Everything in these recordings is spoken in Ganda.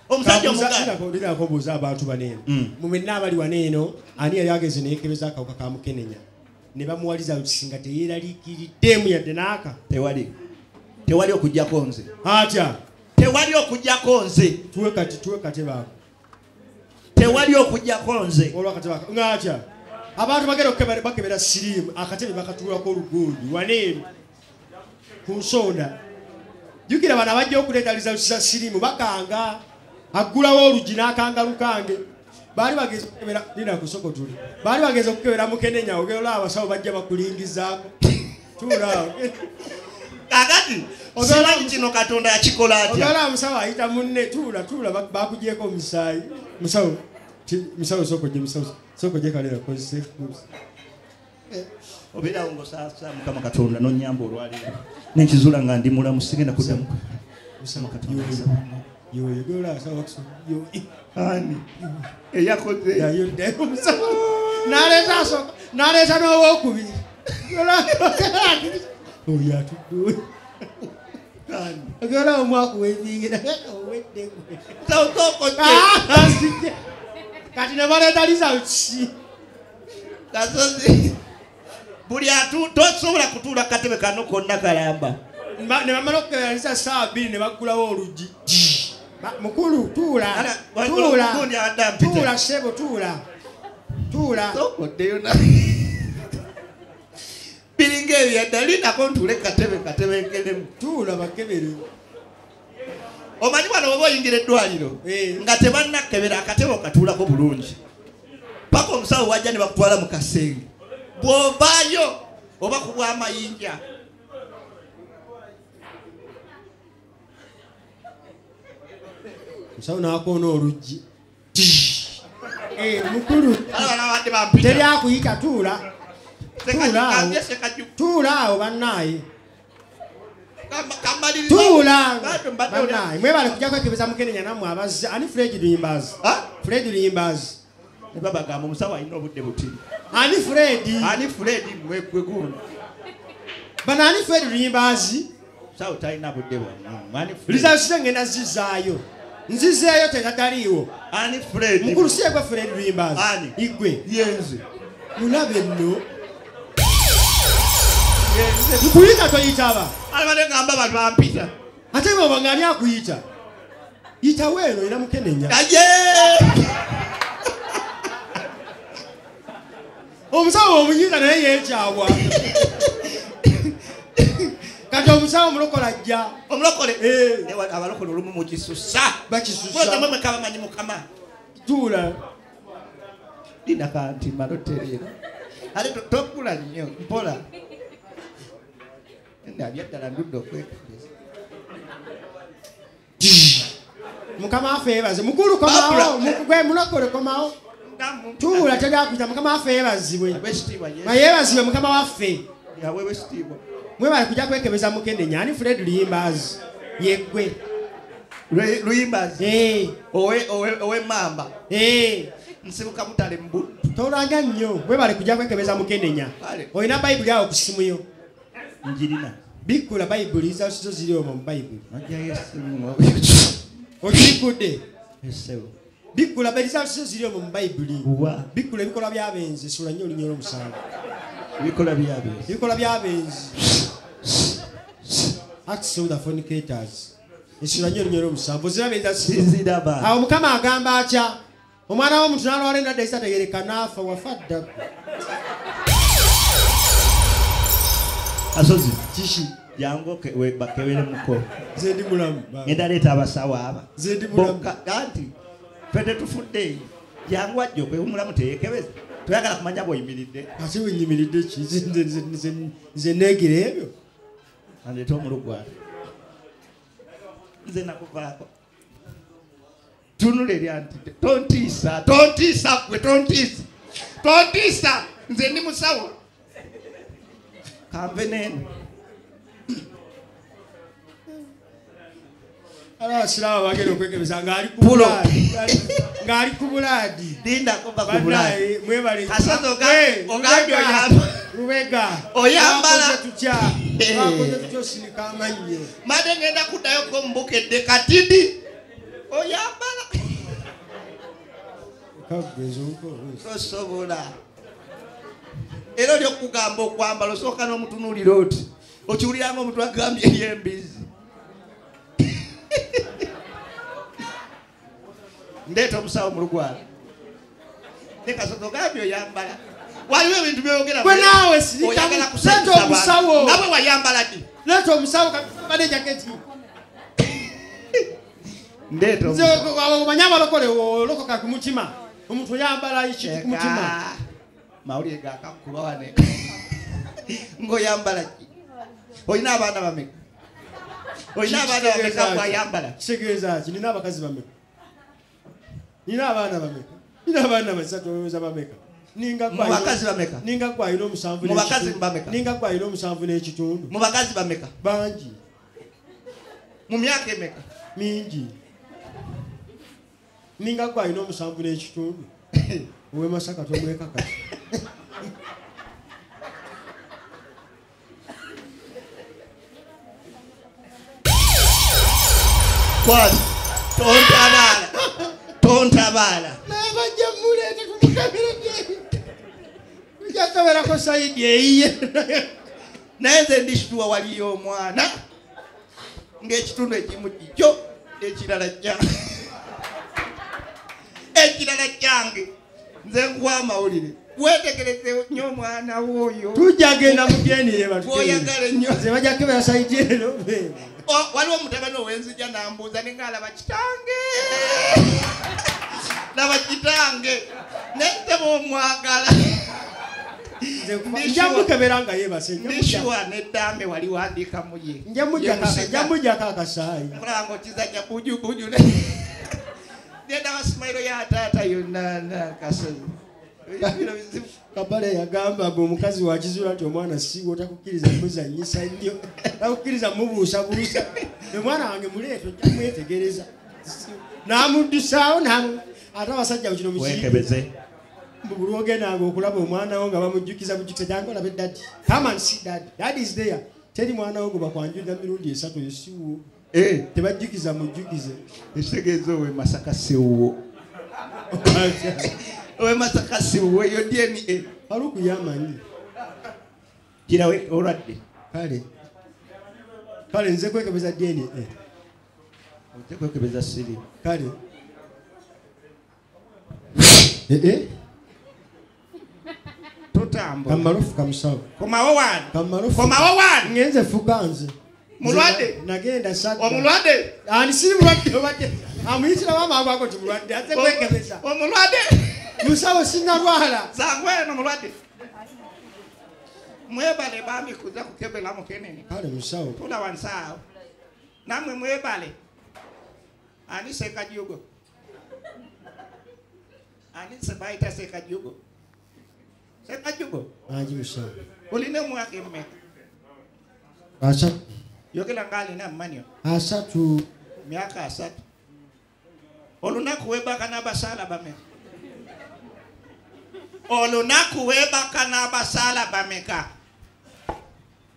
Omusajja omuganda ndina kobuza abantu banene. Mumena abali waneno ani yali ageze nekebeza akawuka ka mukenenya. Ne bamuwaliza ukisinga teyeralikiriddemu yadde naaka. Tewali okujjako nze. Atya. Tewali okujjako nze. Tuwe kate baako. Tewali okujjako nze. Olwa kate baako. Ng'atya. Abantu bagera bakebera Siriimu akatebe bakatuulako oluguudu waneno. Ku nsonda. Jukira bana bajja okuleetaliza lusa Siriimu bakanga. Agulawo olugi n'akanga lukange. Baali bageze okukebera nina kusoko tuli. Baali bageze okukebera mukenenya ogera abasawo bajja bakulingizaako. Tuula. Kakati ozola kino Katonda yakikola atya. Ozola musawo ayita munne tuula bakugyeko omusaayi. Musawo soko je kalera kozese. Obera ngo sasa mukama Katonda nonyamba olwaliro. Nekizula nga ndi mulamu sigenda kuddamu. Musama Katonda. Yo gola sawa kuso. Yo ani. Eyakoze. Ya yo dero musawo. Naleta no okubi. Oya tudu. Ani. Gola omwaku wevingira owedde. Toko je. Kati ne baletaliza uchi. Kasozi. Buli atu tosobola kutuula katebe kano konna kalamba. Ne bamala okukeereza saa 2 ne bagulawo olugi. Mukulu tuula. Tuula sebo tuula. Tuula. Sokoddeyo na. Biringa ebyadali nako ntule katebe nkelemu. Tuula bakebere. Omanyi wano oba oyingira eddwaliro nga tebannakebera akatebe okatuulako bulungi. Paka omusawo wajja ne bakutwala mu kasenge. Bw'ovaayo oba ku bw'amayinja. Musawo n'akoona olugi. Mukulu. Teri akuyita tuula. Tuula awo bannaaye. Tuula bannaaye. Mwebale kujja kwekebeza mukenenya nammwe abazzi. Ani Fred Luyimbazi? Fred Luyimbazi. Ne babagamba omusawo alina obudde butini. Ani Fred mwegguno. Bana ani Fred Luyimbazi? Sawo talina budde bwonna. Lizaasire ngenda zizaayo. Nzizeeyo tekataliiwo. Ani Fred? Mukulu si yegwe Fred Luyimbazi. Ani? Igwe. Yenze. Mulabe nno. Nkuyita toyitaba. Alibadde ngamba abantu bampita. Ate bw'oba ng'ani akuyita. Yita weeno era mukenenya. Omusawo omunyiza naye yeekyabwa. Kati omusawo omulokole ajja. Omulokole? Abalokole olumu mukisusa. Bakisusa. Bw'ogamba mwe kabamanyi Mukama. Tuula. Dina kanti maloterera. Ale tokula nnyo mpola. Ndabya ddala ndudde okwekebeza. Mukama affe yeebaze. Mukulu komawo. Gwe mulokole komawo. Tuula teri akuyita Mukama waffe yeebazibwe. Yeebazibwe Mukama waffe. Mwebale kujja kwekebeza mukenenya. Ani Fred Luyimbazi? Yeggwe. Luyimbazi? Owe mamba? Nsibuka mutale mbu. Tolanga nnyo. Mwebale kujja kwekebeza mukenenya. Olina Bayibuli awo ku simu yo? Njirina. Bikkula Bayibuli zo ziri omwo mu Bayibuli. Yes. Ogikudde? Yes. Bikkula berizaso ziri omwo mu Bayibuli. Bikkula ebikola by'abenzi sula nnyo olunyolo omusango. Ebikola by'abenzi. Acts of the fornicators. Esula nnyo olunyolo omusango. Ziraba. Awo Mukama agamba atya? Omwana w'omuntu n'alwala endwadde ezitategeereka n'afa wafa dda. Asozi. Kishi. Jango bakebere muko. Nze ndi mulamu. Ngenda leeta abasawo aba. Nze ndi mulamu. Kanti fete tufudde. Jango ajjo kwe mulamu teyekebeza. Toyagala kumanya bw'oyimiridde. Ate wenyimiridde ki? Nze neegera ebyo. Andeeta omulugwa. Nze nakuvaako. Tunule lyanti. Tontiisa. Tontiisa. Nze ndi musawo. Kamve neno. Abasiraamu bagenda okwekebeza ng'ali ku bulaadi. Linda kuba ku bulaadi. Mwebale. Kasozi ogambye oyamba. Lubega. Oyambala. Twakoze tutya osinika amannyo. Made ngenda kuddayo ko mbukedde katidi. oyambala kagezo tosobola era olyo kugamba okwambala osooka n'omutunuulira oti okiwuliranga omuntu agambye eryembizi ndeeta omusawo mu lugwala nekasoto ogambye oyambala waliwo ebintu byogera gwe naawe oyagala kusanyusa omusawo nga bwe wayambala ddi leeta omusawo kabade jaketi ndeeta omanya abalokole olokoka ku mutima omuntu oyambala ekiti ku mutima mawulire gakakuba wane ng'oyambala ki olina abaana bameka olina abaana bameka bwayambala kitegeeza ki nina abakazi bameka nina abaana bameka nina abaana basatu olowooza bameka mubakazi bameka ninga gwayina omusanvu mubakazi bameka ninga gwayina omusanvu n'ekitundu mubakazi bameka bangi mu myaka emeka mingi ninga gwayina omusanvu n'ekitundu owe Masaka tomwekaka kwani tontabala nabajja muleeta tumukabirege jakabirako sayidi eyiye naye nze ndishituwa waliyo omwana ng'ekitundu ekimu kikyo ekirala kyange nze nkuwa amawulire wetegereze nnyo omwana w'oyo tujagenda mugeni oyagala ennyo nze bajakebera sayidi eno waliwo omutabani ow'enzija nambuuza nengalaba kitange laba kitange nenteba omwagala njamukebera nga yebase ndishuwa neddambe wali wandiikamu ye njamujjako akasaayi mulanga okizajja bujubuju nenda basimairo ya taata yonna kasozi kabale yagamba gwe omukazi wakizula nti omwana siwo takukkiriza muzanyisa nnyo takukkiriza mubuusabuusa omwana wange muleeto ojja mwetegereza n'amuddusaawo ate abasajja kino Okwekebeze buli ogendanga okulaba omwana wo nga bamujjukiza bujjukiza jangu olabe daddy come and see daddy is there teri mwana wo gwe bakwanjulira mirundi 3 yosiwo tebajjukiza mujjukize ekitegeeza owe Masaka siwo owe Masaka siwo eyo DNA aluku yamanyi kirawe olwadde kale nze kwekebeza DNA ote kwekebeza Siriimu kale tutambula kamalufu kamusawo komawo wani ngenze fuka nze mulwadde nagenda sadda omulwadde ani siri mulwadde obadde amuyitira wamaagwo ako ti mulwadde ate kwekebeza omulwadde musawo sinalwala zangu eno mulwadde mwebale bami kuza kukebela mukenene kale musawo tula wansaawo namwe mwebale ani sekajugo ani sebaita sekajugo anji musawo oline mwaka emmeka asatu yogera ng'alina mmanyo asatu myaka 3 olunaku webaka n'abasaala bameka olunaku webaka n'abasaala bameka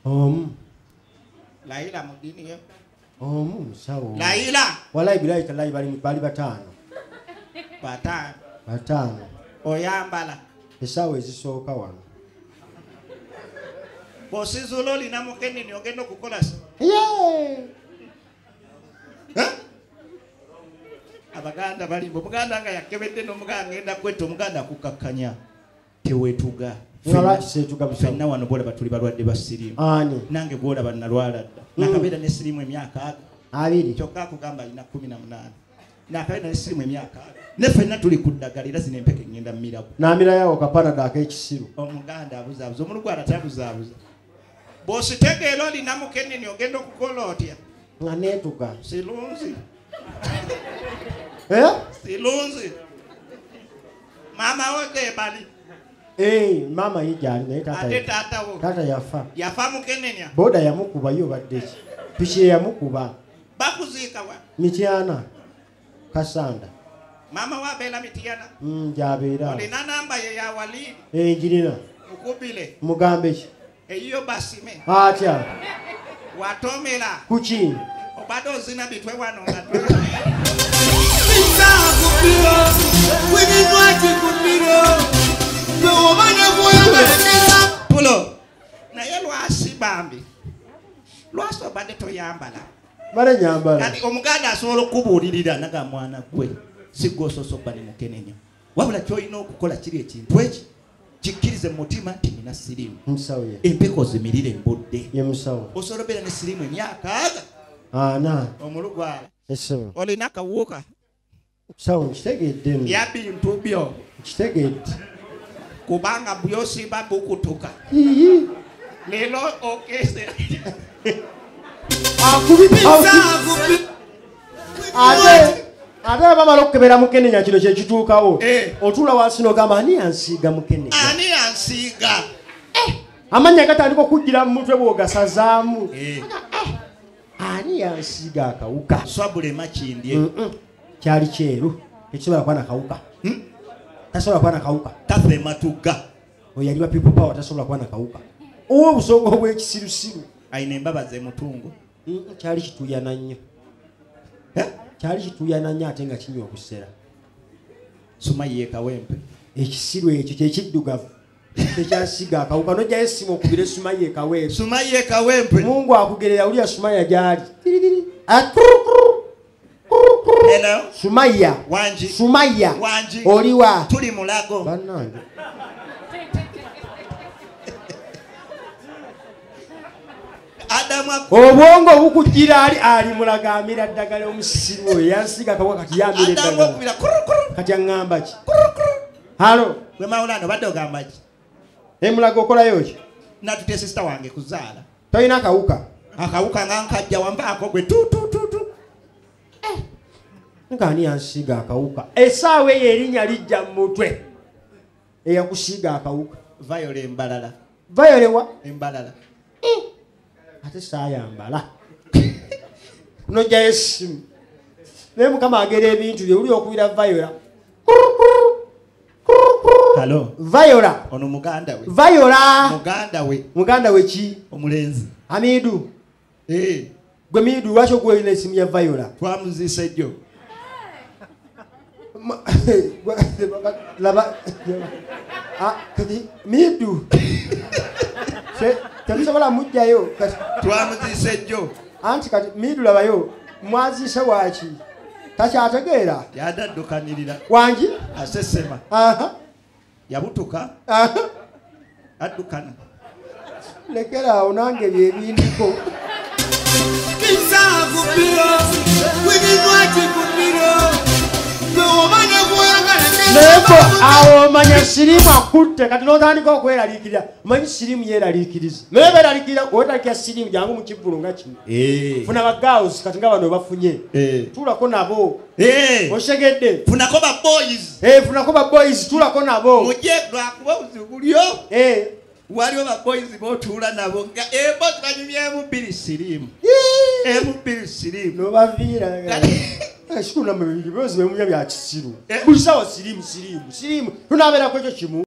omu layira mu ddiini yo omu musawo layira walayi bilayi talayi bali bataano oyambala esaawa ezisooka wano bw'osizula olina mukenini ogenda okukola abaganda balimba omuganda nga yakebedde n'omuganda ngenda kwetta omuganda akukakkanya teweetuga fenna wano bwolaba tuli balwadde ba Siriimu nange bwolaba nalwala dda nakabeera ne Siriimu emyaka 2 kyokka akugamba alina 18 nakabeera ne Siriimu emyaka 4 ne fenna tuli ku ddagala era zino empeke ngenda mmiraku namirayawo kapanada ak'ekisiru omuganda abuzaabuza omulugwala tabuzaabuza bw'ositegeera olina mukenini ogenda okukola otya nga neetuga silunzi silunzi maama wo gebali maama yijali naye ate taata yafa mukenenya boda yamukuba yo badde piki yamukuba bakuziika wa Mityana Kasanda mama wabeera Mityana jabeera olina namba ye ya walidi njirina mukubile mugambe ki eyiyo basime atya watomera kuki obadde ozina bitwe wano nga Pulo naye lwasi bambi lwasi obadde toyambala mara nyambala kati omuganda asobola okubuulirira naga mwana gwe sigwososo bali mukenenya wabula kyolina okukola kiri ekintu eki kikkirize mu mutima nti nina siriimu empeko zimirire embudde osobola obeera ne siriimu emyaka aga omulugwala olina akawuka ya bintu byo kubanga byosimba bukutuka lero okese ate bamala okukebera mukenenya kino kyekituukawo otuula wansi n'ogamba ani yansiiga mukenenya amanya gatandika okujjira mu mutwe bw'ogasazaamu ani yansiiga akawuka swabulema kindye kyali kyeru tekisobola kuba nakawuka tasobola kuba nakawuka tafe matuga oyali wa people power tasobola kuba nakawuka owo obusongo bw'ekisirusiru ayina embabazi emutungo kyali kituyana nnyo kyali kituyana nnyo ate nga kinywa okusera Sumaye kawempe ekisiru ekyo kyekiddugavu tekyasiga akawuka nojjayo essimu okubire Sumaye kawempe Mungu akugerera ulya Sumaya gyali hello Sumaya wanji oliwa tuli mulago bannange obwongo obukujjira ali mulagamira ddagala omusisiru oyo yansiga akawuka kati yambira eddagala kati aŋŋamba ki halo gwe Maulana badde ogamba ki emulaga okolayo ki natute sister wange kuzaala tolina akawuka nga nkajja wambaako gwe tu nkani yansiga akawuka essaawa eyo erinnya lijja mu mutwe eyakusiiga akawuka Viola embalala Viola embalala ate saayambala nojjayo essimu naye Mukama agera ebintu bye uli okubira Viola halo Viola ono muganda we muganda we ki omulenzi Amidu gwe Midu lwaki ogwolina essimu ya Viola twamuziise jjo laba Midu temusobola mujjayo twamuziise jjo anti kati Midu labayo mwaziise waaki takyategeera yadaddukanirira wangi asesema yabutuka addukana lekera awo nange byebindiko Neko awo manya Siriimu akutte kati n'otandika okweraliikirira omanyi Siriimu yeeraliikiriza naye beeraliikirira oweeraliikira Siriimu jangu mu kivvulu nga kino funa bagawuzi kati nga bano bafunye tuulako nabo oshegedde funako baboys tuulako nabo mujje lwakuba obuzibulyo waliwo baboys b'otuula nabo nga ebozi banyumyemu bbiri Siriimu nobaviira ekikulu namwe bozi bemunya bya kisiru buli sawa Siriimu tunaabeerako ekyo kimu